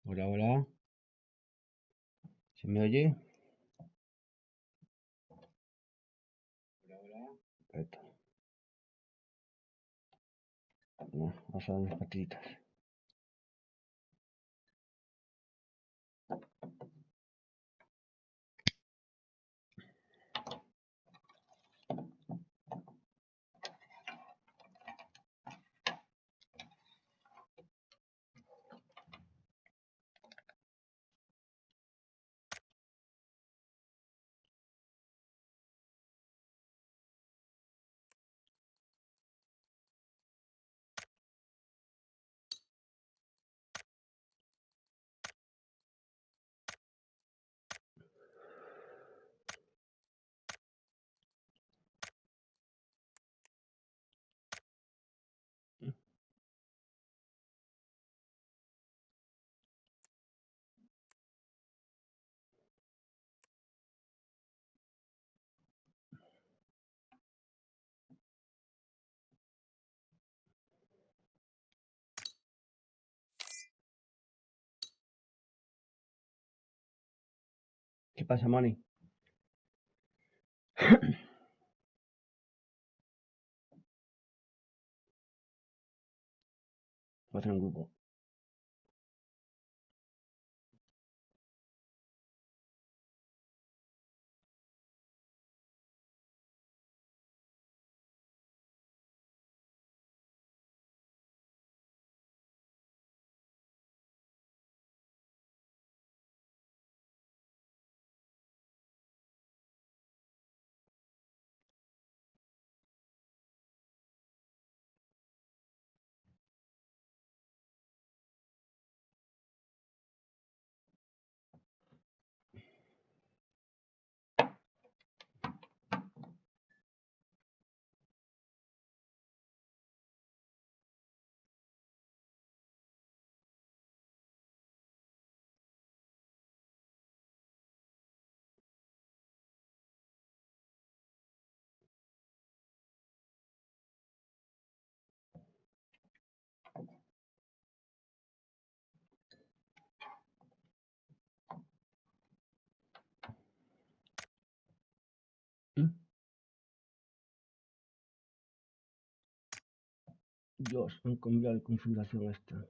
Hola, hola. ¿Se me oye? Perfecto. No, vamos a dar unas patitas. ¿Qué pasa, Moni? Voy a hacer un grupo. Dios, han cambiado de configuración esta.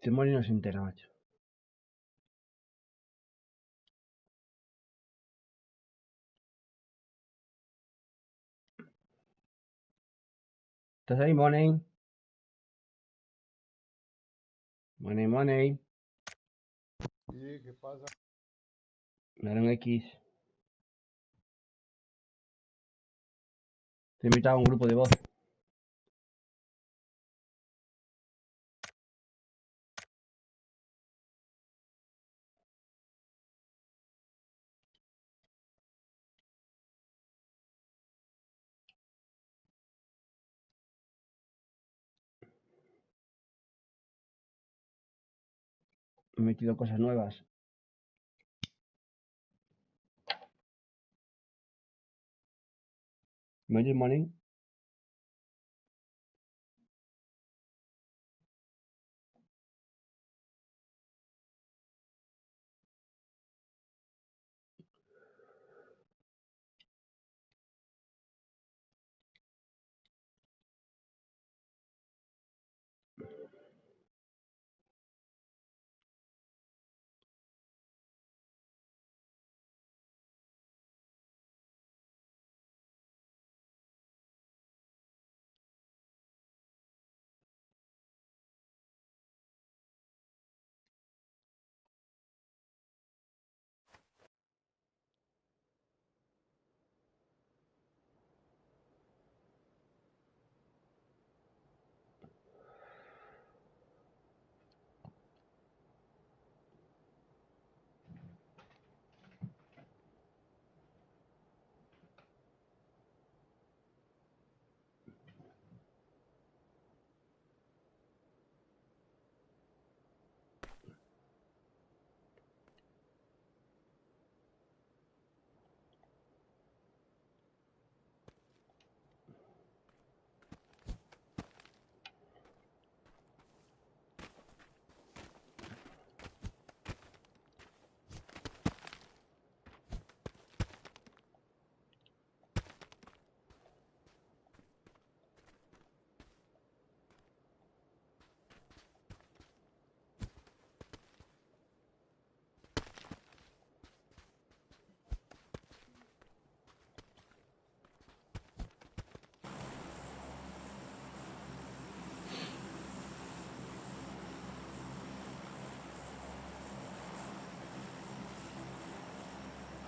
Este Moni no se entera, macho. ¿Estás ahí, Moni? Moni, Moni. Sí, ¿qué pasa? Dale un X. Te he invitado a un grupo de voz. He metido cosas nuevas. ¿Me oyes, Moni?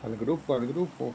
Al grupo, al grupo.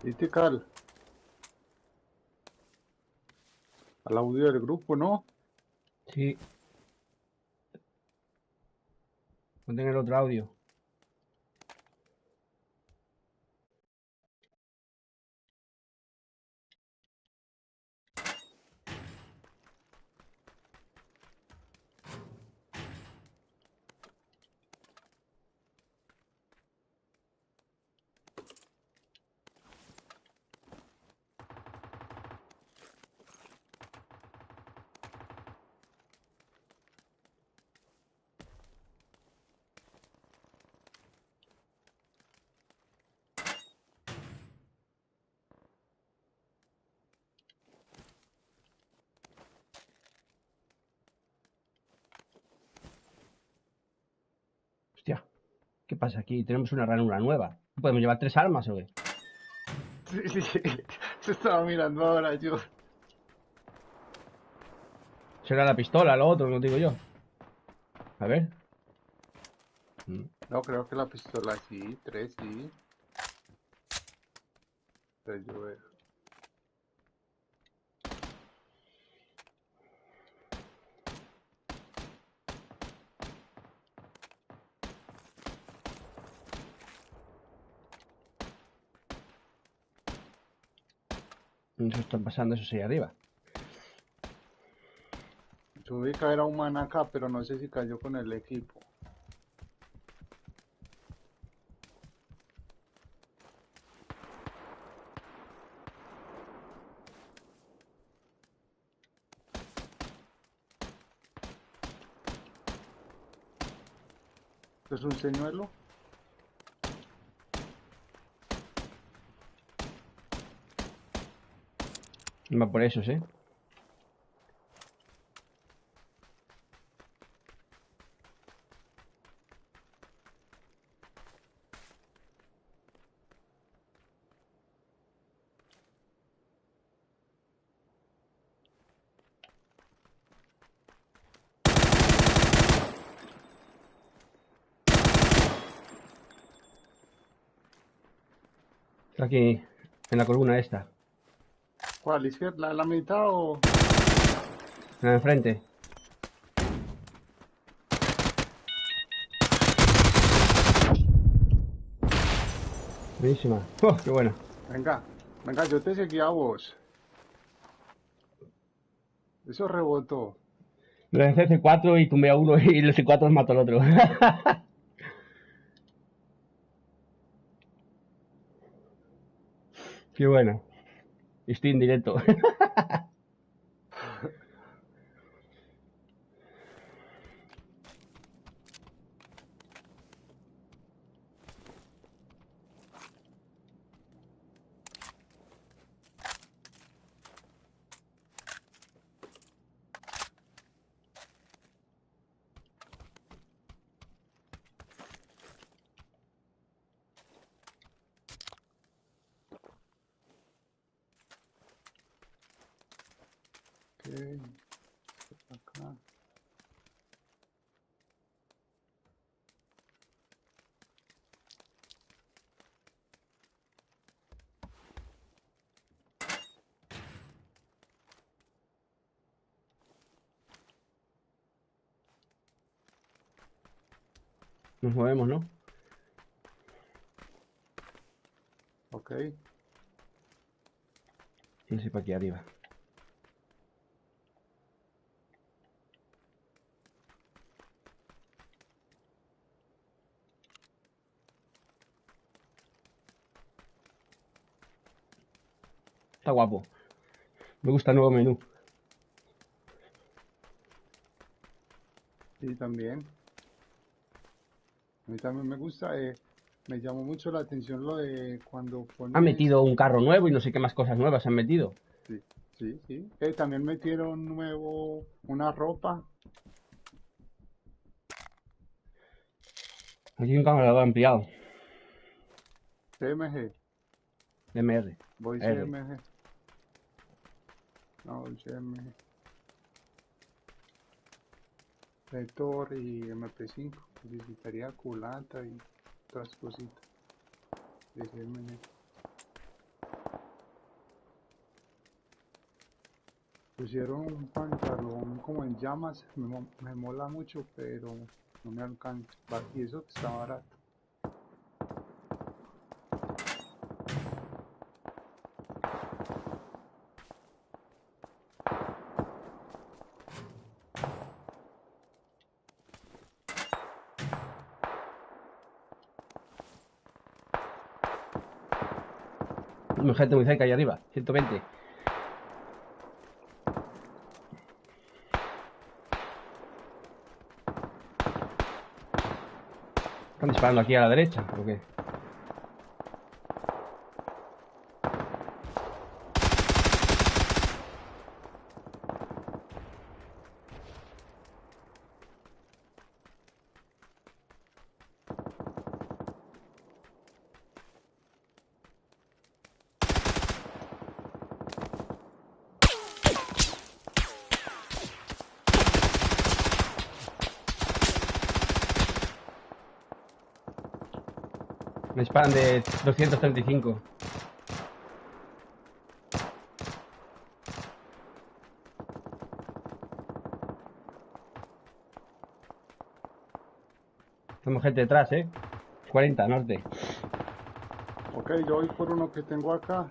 ¿Viste, Cal? Al audio del grupo, ¿no? Sí, no tengo el otro audio. Hostia, ¿qué pasa aquí? Tenemos una ranura nueva. ¿Podemos llevar 3 armas o qué? Sí, sí, sí. Se estaba mirando ahora yo. Será la pistola, lo otro, no digo yo. A ver. No, creo que la pistola sí, tres sí. Entonces yo veo. Eso está pasando, eso sí, arriba. Yo vi caer a un man acá, pero no sé si cayó con el equipo. ¿Es un señuelo? Va por eso, ¿sí? Está aquí, en la columna esta. ¿Cuál? ¿Izquierda? ¿La mitad o...? En la de enfrente. Buenísima. ¡Oh, qué bueno! Venga, venga, yo te seguí a vos. Eso rebotó. Lo lancé C4 y tumbé a uno y el C4 mató al otro. Qué bueno. Estoy en directo. Ok, acá. Nos movemos, ¿no? Ok. No sé, para aquí arriba. Está guapo. Me gusta el nuevo menú. Sí, también. A mí también me gusta. Me llamó mucho la atención lo de cuando Han pones. metido un carro nuevo y no sé qué más cosas nuevas han metido. Sí, sí, sí. También metieron nuevo una ropa. Aquí un cargador ampliado. CMG. MR. Voy R. CMG. No, voy CMG. Lector y MP5. Necesitaría culata y otras cositas de CMG. Pusieron un pantalón como en llamas. Me mola mucho, pero no me alcanza. Y eso que está barato. Gente muy cerca ahí arriba. 120. Están disparando aquí a la derecha. ¿O qué? Me disparan de 235. Tenemos gente detrás, 40, norte. Ok, yo voy por uno que tengo acá.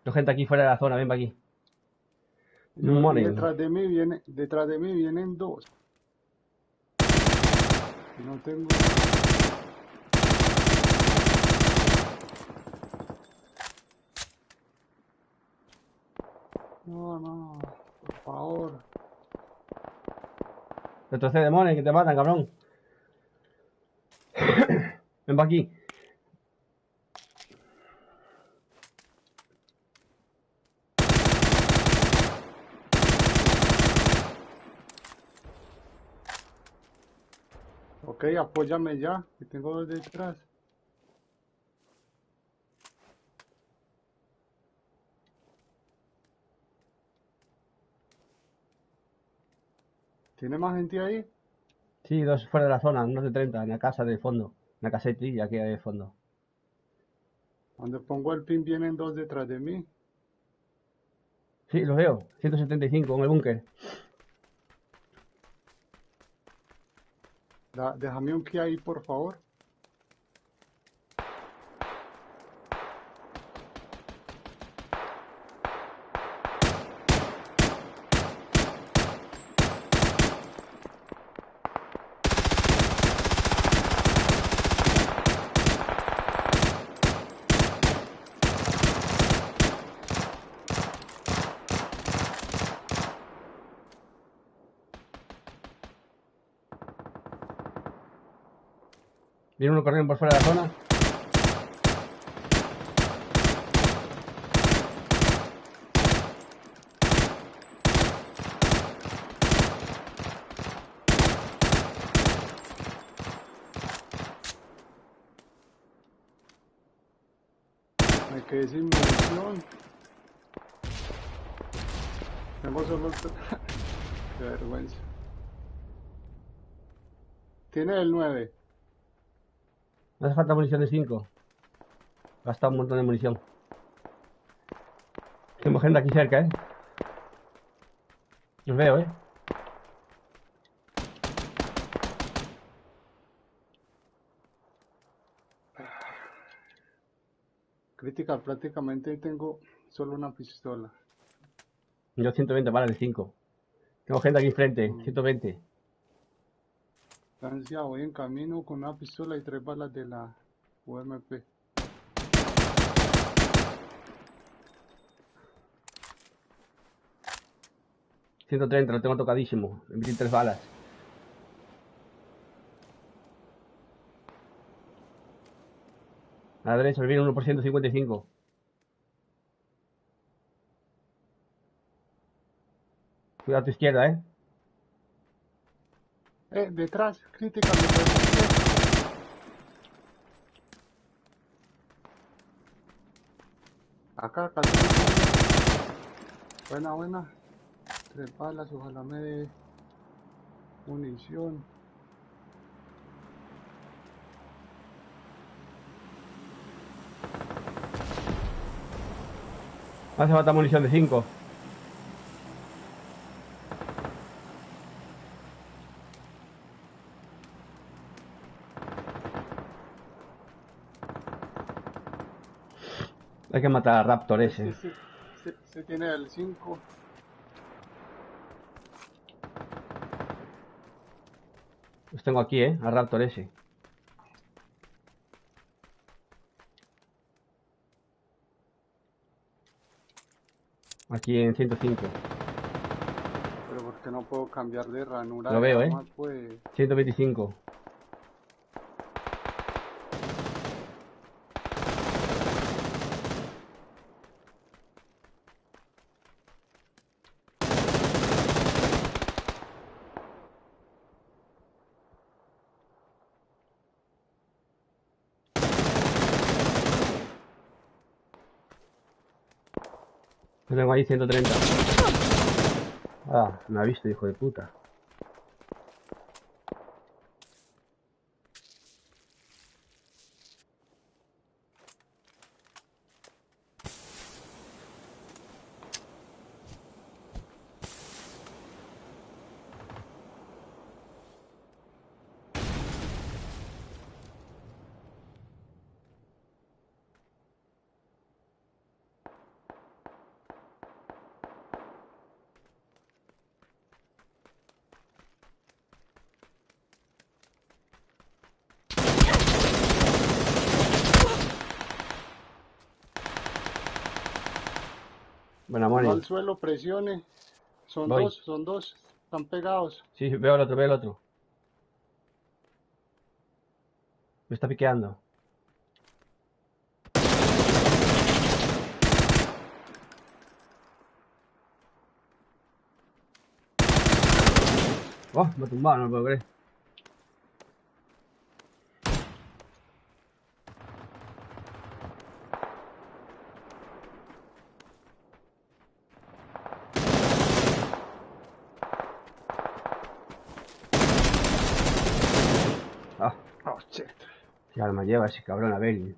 Hay gente aquí fuera de la zona, ven para aquí. Un Y morning. detrás de mí vienen dos. Y no tengo. No, no, por favor. Retrocede, morning, que te matan, cabrón. Ven para aquí. Ok, apóyame ya, que tengo dos detrás. ¿Tiene más gente ahí? Sí, dos fuera de la zona, unos de 30, en la casa de fondo. En la casetilla que hay de fondo. Cuando pongo el pin vienen dos detrás de mí. Sí, los veo. 175 en el búnker. Déjame un key ahí, por favor. Viene uno corriendo por fuera de la zona. Me quedé sin munición. Tengo solo... Qué vergüenza. Tiene el 9. No hace falta munición de 5. Gasta un montón de munición. Tengo gente aquí cerca, ¿eh? Los veo, ¿eh? Critical, prácticamente tengo solo una pistola. Yo 120 balas de 5. Tengo gente aquí enfrente, Mm. 120. Francia, voy en camino con una pistola y 3 balas de la UMP. $130, lo tengo tocadísimo. Me metí 3 balas. A la derecha me viene uno por 155. Cuidado a tu izquierda, ¿eh? Detrás, Critical, detrás. Acá, acá. Buena, buena. 3 balas, ojalá me dé munición. Hace falta munición de 5. Hay que matar a Raptor ese. Se tiene el 5. Los tengo aquí, ¿eh? A Raptor ese. Aquí en 105. Pero ¿por qué no puedo cambiar de ranura Lo de veo, ¿eh? arma? Pues 125. Lo tengo ahí 130. Ah, me ha visto, hijo de puta. Buena, uno Moni. al suelo, presione. Voy. Son dos. Están pegados. Sí, veo el otro, veo el otro. Me está piqueando. Oh, me ha tumbado, no lo puedo creer. ¿Qué arma lleva ese cabrón? A ver.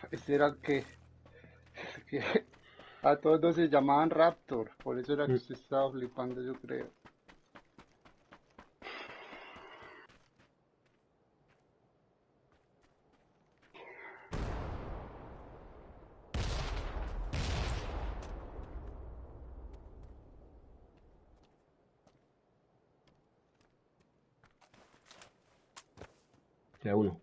Este era que a todos se llamaban Raptor, por eso era que usted estaba flipando, yo creo. Queda uno.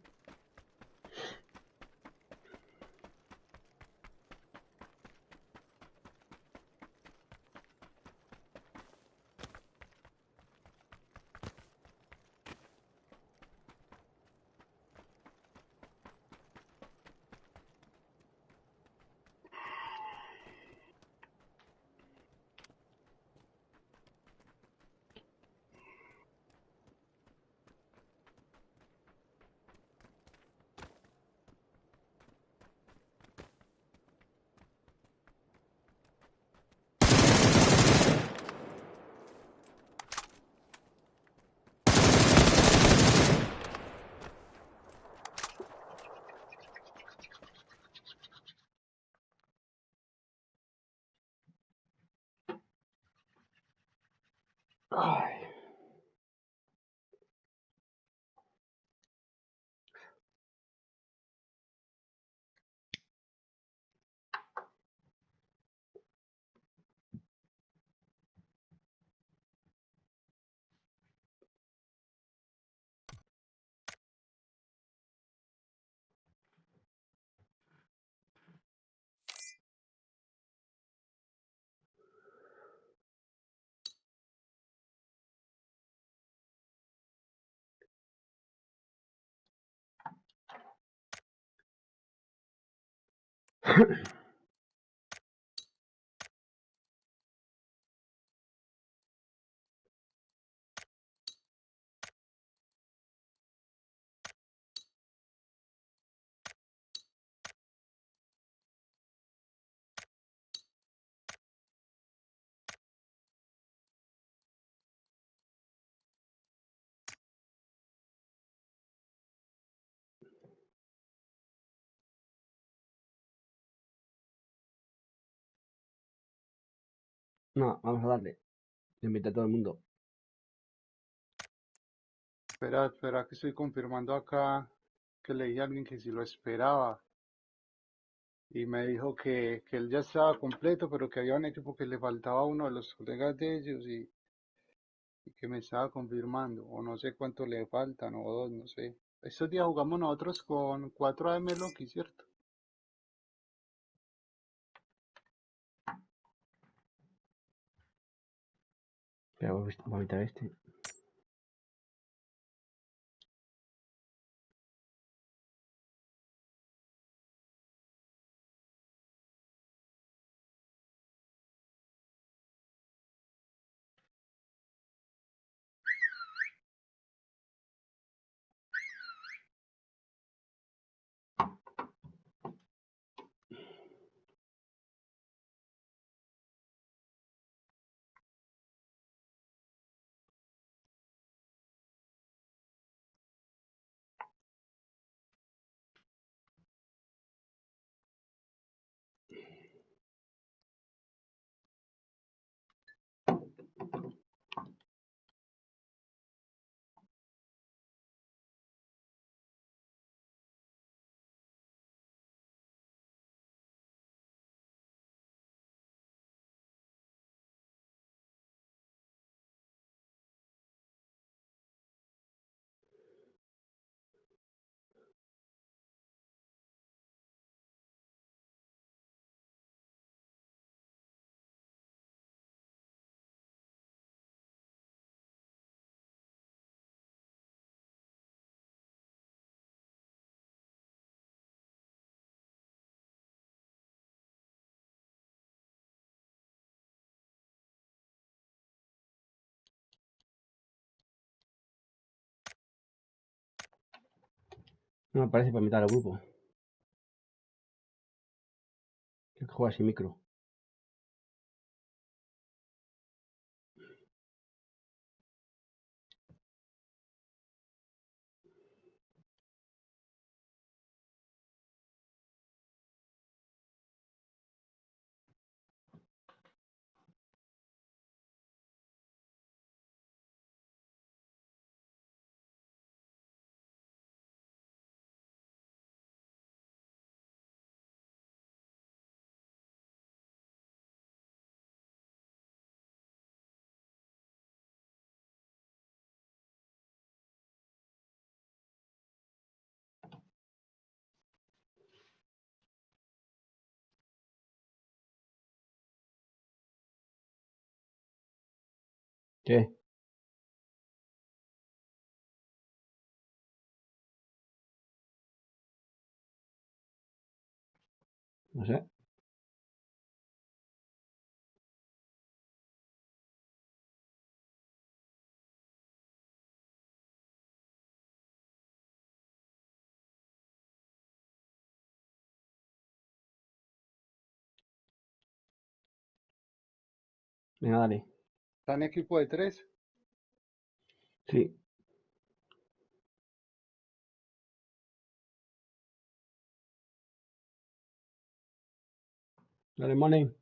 Ay. No, vamos a darle. Invita a todo el mundo. Espera, espera, que estoy confirmando acá que le dije a alguien que si lo esperaba. Y me dijo que él ya estaba completo, pero que había un equipo que le faltaba a uno de los colegas de ellos y que me estaba confirmando. O no sé cuánto le faltan, o dos, no sé. Estos días jugamos nosotros con 4 AM Loki, ¿cierto? Pero voy a meter este. No me parece para meter al grupo. Creo que juega sin micro. ¿Qué? No sé. Venga, dale. ¿Está en equipo de 3? Sí. Dale, money.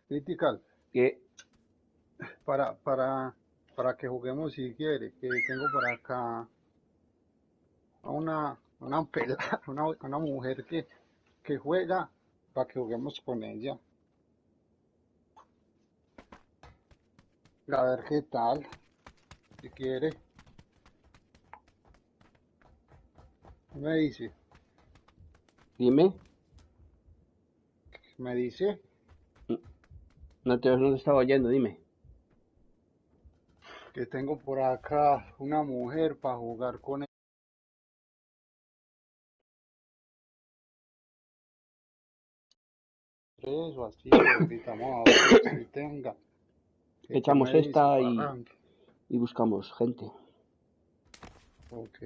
Critical, ¿Qué? para, para, para que juguemos si quiere, que tengo por acá a una pelada, una mujer que juega para que juguemos con ella. A ver qué tal, si quiere. Me dice, Dime. me dice No te estaba oyendo, dime. que tengo por acá una mujer para jugar con tres o así, o invitamos a otro que sí tenga. ¿Qué Echamos me dice? esta Pa' arranque. y buscamos gente. Ok.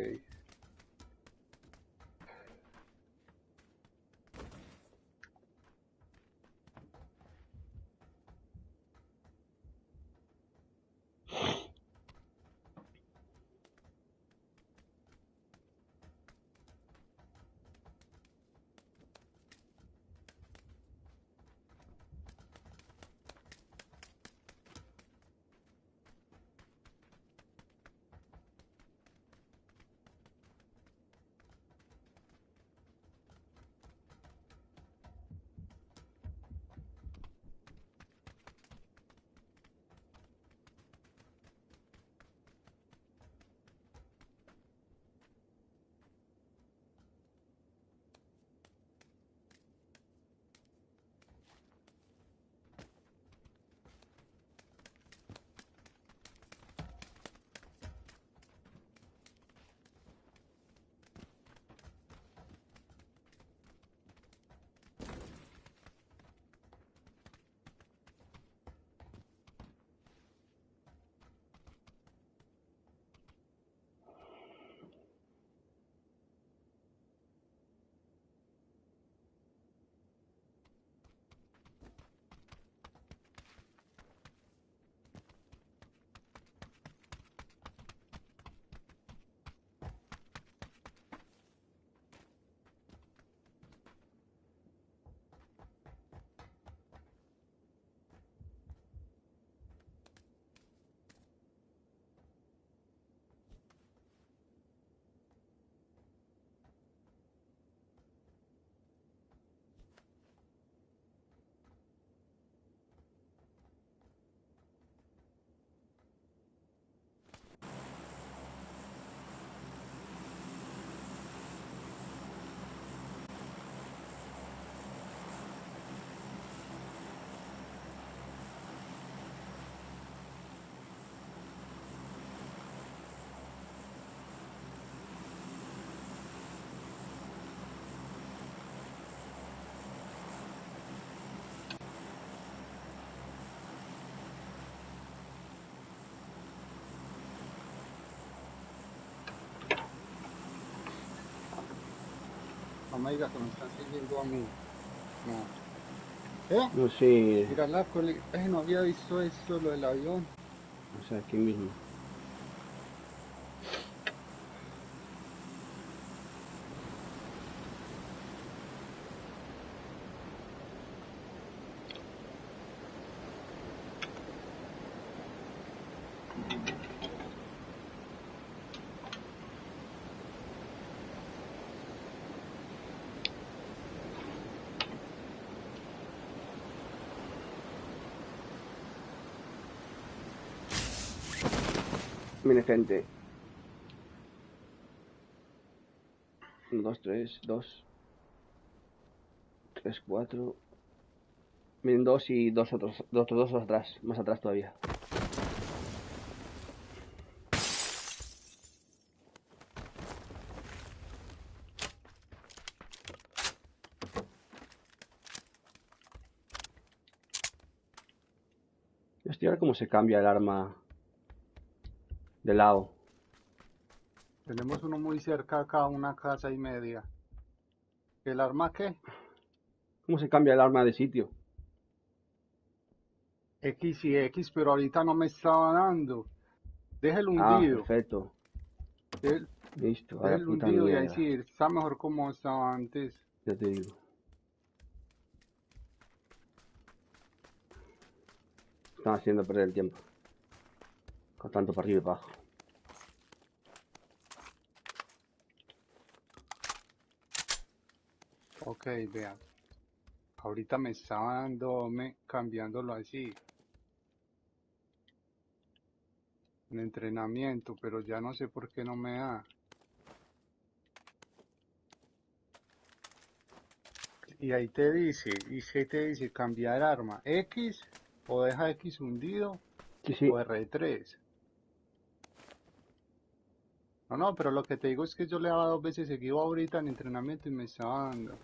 No me diga que me están siguiendo a mí. No. ¿Eh? No sé. Mira la coli. No había visto esto, lo del avión. O sea, aquí mismo. Viene gente. 1, 2, 3, 2. 3, 4. Vienen dos y otros dos atrás. Más atrás todavía. Hostia, a ver cómo se cambia el arma de lado. Tenemos uno muy cerca acá, una casa y media. ¿El arma qué? ¿Cómo se cambia el arma de sitio? X y X, pero ahorita no me estaba dando. Déjelo Ah, hundido. perfecto. Déjelo, Listo, a la déjelo puta hundido y ahí mierda. sí está mejor como estaba antes. Ya te digo. Están haciendo perder el tiempo. Con tanto para arriba y para abajo. Ok, vean. Ahorita me estaba cambiándolo así. En entrenamiento, pero ya no sé por qué no me da. Y ahí te dice, cambiar arma. X, o deja X hundido, Sí, o sí. R3. No, pero lo que te digo es que yo le daba 2 veces seguido ahorita en entrenamiento y me estaba dando.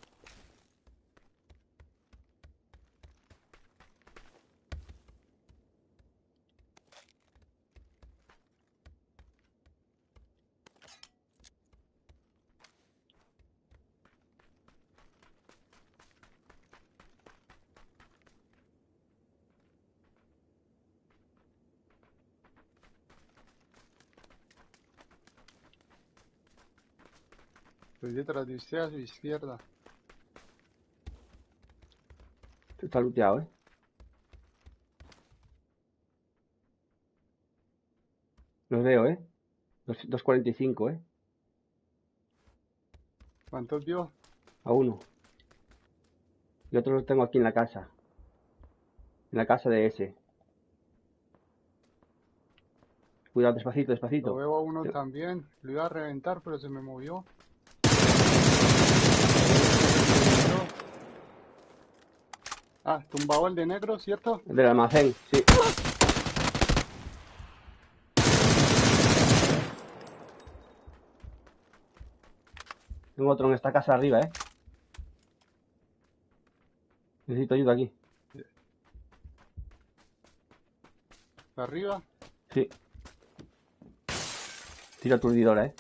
Estoy detrás de usted a su izquierda. Está looteado, ¿eh? Los veo, ¿eh? 245, ¿eh? ¿Cuántos vio? A uno. Y otro los tengo aquí en la casa. En la casa de ese. Cuidado, despacito, Lo despacito. veo a uno también. Lo iba a reventar, pero se me movió. Ah, tumbado el de negro, ¿cierto? El del almacén, sí. Tengo otro en esta casa arriba, ¿eh? Necesito ayuda aquí. Arriba. Sí. Tira aturdidora, ¿eh?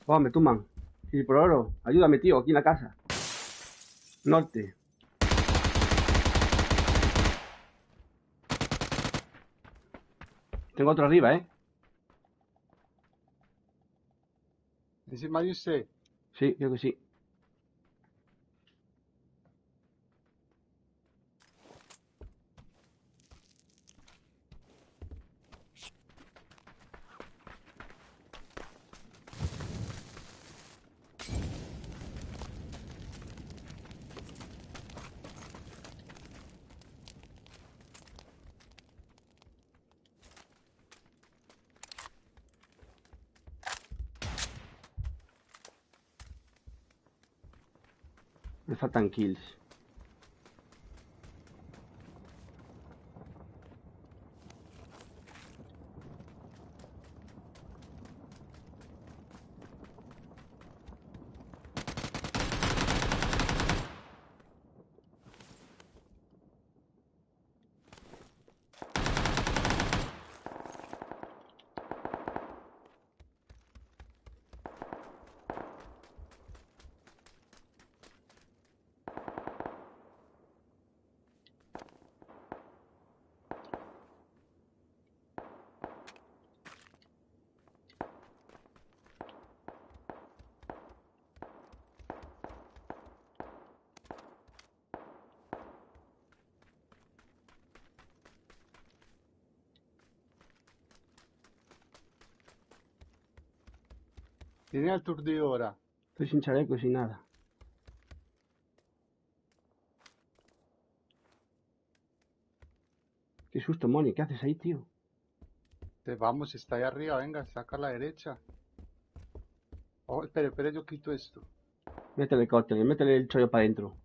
Oh, me tumban. Sí, por oro. Ayúdame, tío, aquí en la casa. Norte. Tengo otro arriba, ¿eh? Encima de usted. Sí, creo que sí. Me faltan kills. Tiene aturdidora. Estoy sin chaleco y sin nada. Qué susto, Moni. ¿Qué haces ahí, tío? Vamos, está ahí arriba, venga, saca a la derecha. Oh, espere, yo quito esto. Métele el cóctel, métele el chollo para adentro.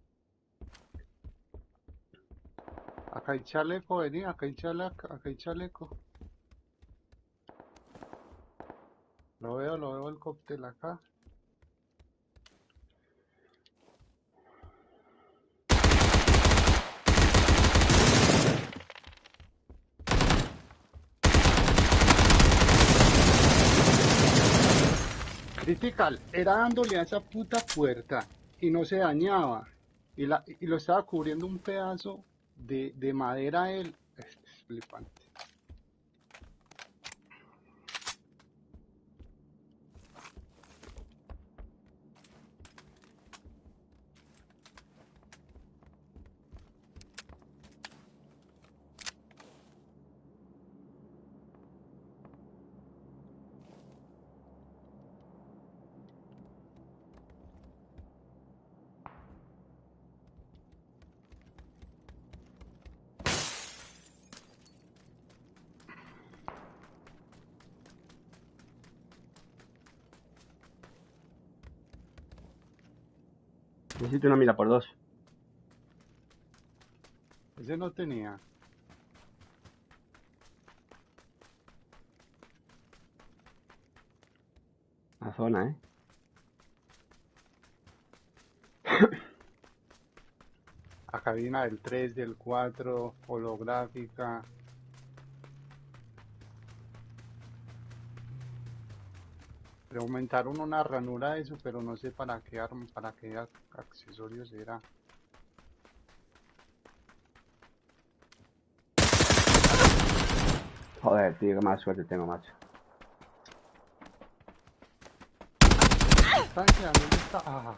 Acá hay chaleco, vení, acá hay chaleco. Lo veo el cóctel acá. Critical, era dándole a esa puta puerta y no se dañaba. Y lo estaba cubriendo un pedazo de madera él. Es flipante. Necesito una mira por dos. Ese no tenía. La zona, Acá hay una del 3, del 4, holográfica. Le aumentaron una ranura de eso, pero no sé para qué arma, para qué accesorios era. Joder, tío, qué mala suerte tengo, macho. Distancia, ¿dónde está? Ah,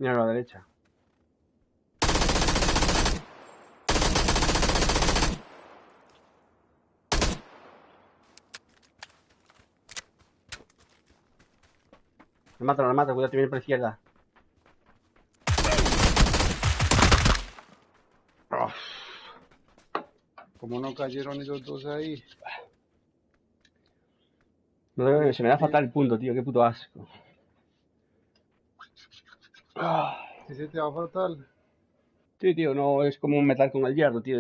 Mira a la derecha. Me mata, cuidado, te viene por la izquierda. ¿cómo no cayeron esos dos ahí? No, se me da fatal el punto, tío, qué puto asco. Si se te va fatal. Sí, tío, no es como un metal con el hierro, tío.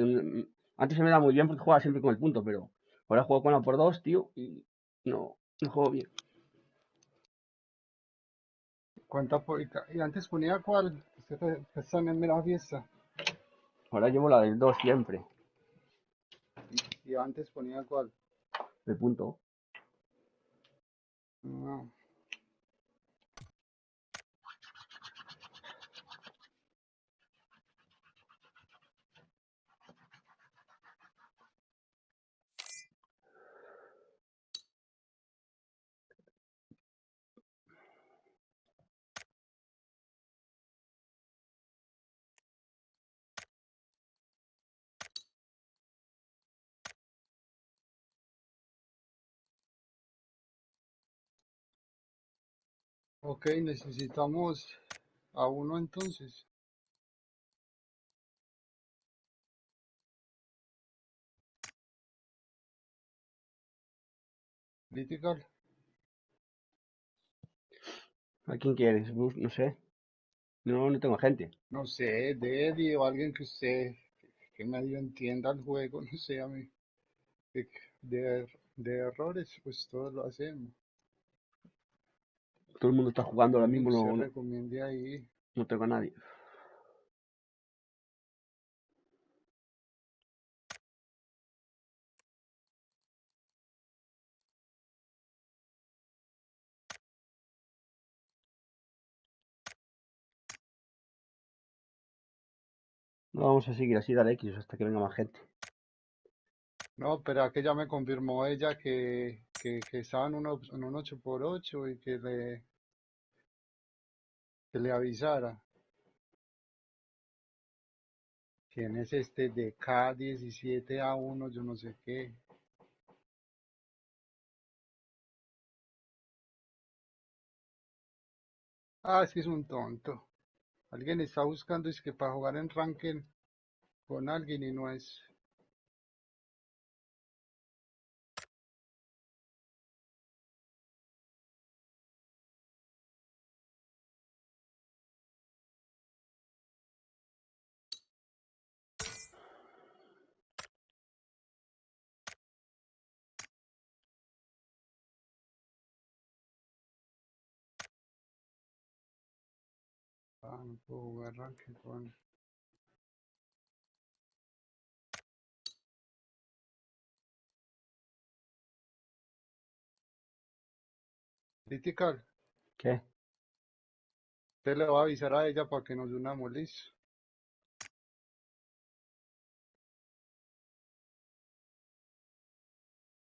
Antes se me da muy bien porque jugaba siempre con el punto, pero ahora juego con la por dos, tío, y no juego bien. ¿Y antes ponía cuál? Usted está en la fiesta. Ahora llevo la del 2 siempre, Y antes ponía cuál. el punto. No. Ok, necesitamos a uno entonces. Critical. ¿A quién quieres? No sé. No tengo gente. No sé, de Eddie o alguien que usted que medio entienda el juego, no sé, a mí. De, de errores, pues todos lo hacemos. Todo el mundo está jugando ahora Alguien mismo, que usted recomiende ahí. no tengo a nadie. No vamos a seguir así, dale X hasta que venga más gente. No, pero que ya me confirmó ella que estaba en un 8x8 y que le avisara. ¿Quién es este de K17A1? Yo no sé qué. Ah, es que es un tonto. Alguien está buscando, es que para jugar en Ranken con alguien y no es. Ah, no puedo jugar Ranken con. Critical. ¿Qué? Usted le va a avisar a ella para que nos unamos, listo.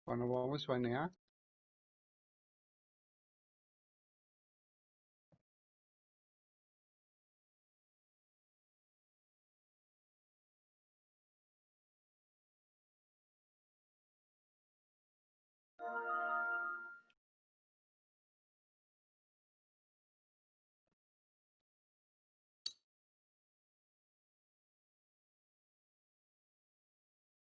Cuando vamos a NA.